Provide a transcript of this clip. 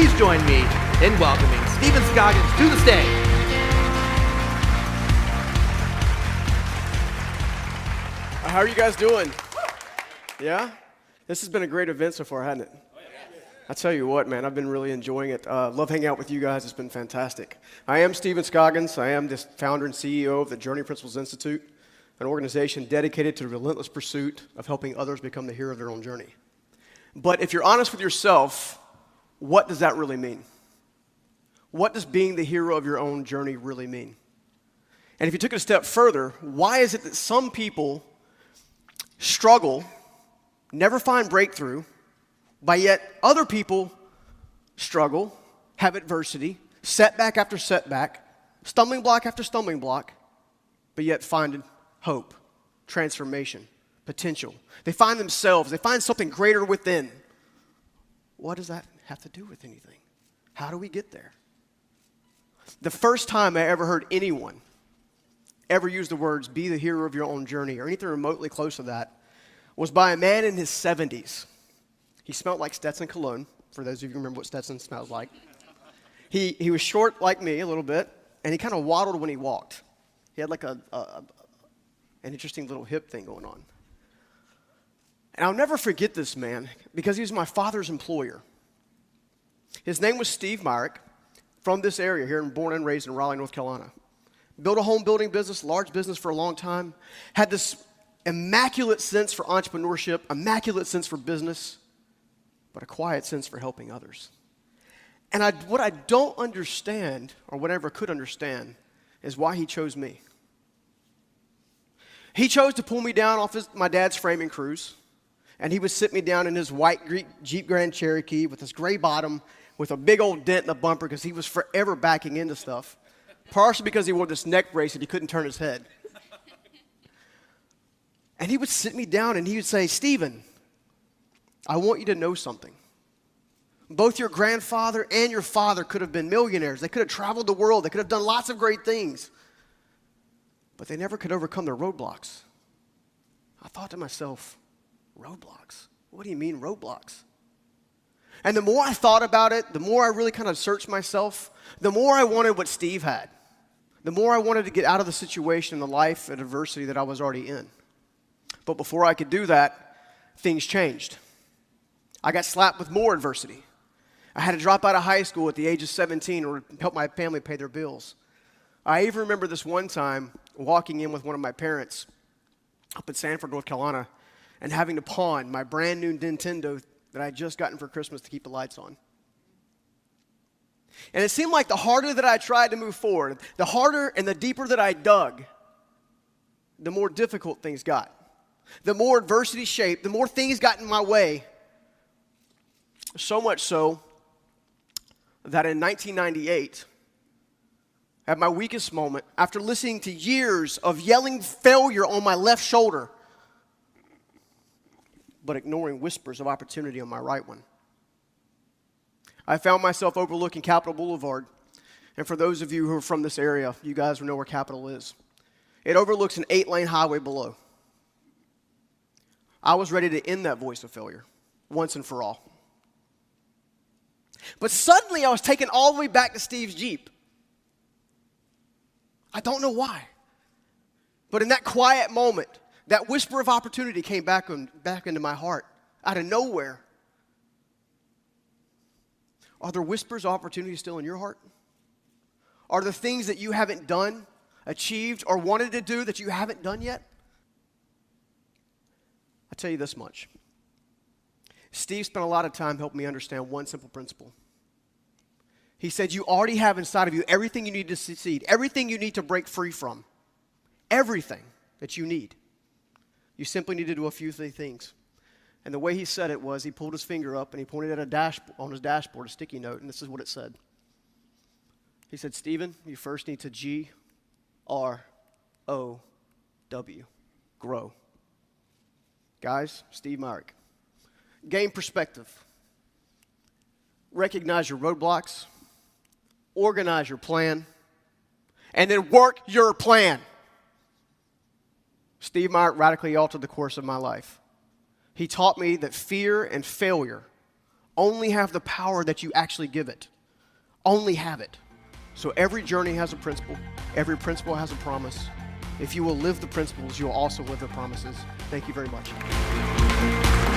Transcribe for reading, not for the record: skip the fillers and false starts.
please join me in welcoming Stephen Scoggins to the stage. How are you guys doing? Yeah? This has been a great event so far, hasn't it? I tell you what, man, I've been really enjoying it. Love hanging out with you guys. It's been fantastic. I am Stephen Scoggins. I am the founder and CEO of the Journey Principles Institute, an organization dedicated to the relentless pursuit of helping others become the hero of their own journey. But if you're honest with yourself, what does that really mean? What does being the hero of your own journey really mean? And if you took it a step further, why is it that some people struggle, never find breakthrough, but yet other people struggle, have adversity, setback after setback, stumbling block after stumbling block, but yet find hope, transformation, potential. They find themselves, they find something greater within. What does that have to do with anything? How do we get there? The first time I ever heard anyone ever use the words, be the hero of your own journey, or anything remotely close to that, was by a man in his 70s. He smelled like Stetson cologne, for those of you who remember what Stetson smells like. He was short like me a little bit, and he kind of waddled when he walked. He had like an interesting little hip thing going on. And I'll never forget this man because he was my father's employer. His name was Steve Myrick, from this area here, born and raised in Raleigh, North Carolina. Built a home building business, large business for a long time. Had this immaculate sense for entrepreneurship, immaculate sense for business, but a quiet sense for helping others. And what I don't understand, or whatever could understand, is why he chose me. He chose to pull me down off my dad's framing crews, and he would sit me down in his white Jeep Grand Cherokee with this gray bottom with a big old dent in the bumper because he was forever backing into stuff, partially because he wore this neck brace and he couldn't turn his head. And he would sit me down and he would say, Stephen, I want you to know something. Both your grandfather and your father could have been millionaires. They could have traveled the world. They could have done lots of great things. But they never could overcome their roadblocks. I thought to myself, roadblocks? What do you mean roadblocks? And the more I thought about it, the more I really kind of searched myself, the more I wanted what Steve had. The more I wanted to get out of the situation, the life and adversity that I was already in. But before I could do that, things changed. I got slapped with more adversity. I had to drop out of high school at the age of 17 or help my family pay their bills. I even remember this one time walking in with one of my parents up in Sanford, North Carolina, and having to pawn my brand new Nintendo that I had just gotten for Christmas to keep the lights on. And it seemed like the harder that I tried to move forward, the harder and the deeper that I dug, the more difficult things got. The more adversity shaped, the more things got in my way. So much so that in 1998, at my weakest moment, after listening to years of yelling failure on my left shoulder, but ignoring whispers of opportunity on my right one, I found myself overlooking Capitol Boulevard. And for those of you who are from this area, you guys will know where Capitol is. It overlooks an 8-lane highway below. I was ready to end that voice of failure once and for all. But suddenly I was taken all the way back to Steve's Jeep. I don't know why. But in that quiet moment, that whisper of opportunity came back into my heart out of nowhere. Are there whispers of opportunity still in your heart? Are there things that you haven't done, achieved, or wanted to do that you haven't done yet? I'll tell you this much. Steve spent a lot of time helping me understand one simple principle. He said, you already have inside of you everything you need to succeed, everything you need to break free from, everything that you need. You simply need to do a few things. And the way he said it was, he pulled his finger up and he pointed at on his dashboard, a sticky note, and this is what it said. He said, Stephen, you first need to G.R.O.W, grow. Guys, Steve Myrick. Gain perspective. Recognize your roadblocks. Organize your plan. And then work your plan. Steve Myrick radically altered the course of my life. He taught me that fear and failure only have the power that you actually give it. Only have it. So every journey has a principle. Every principle has a promise. If you will live the principles, you will also live the promises. Thank you very much.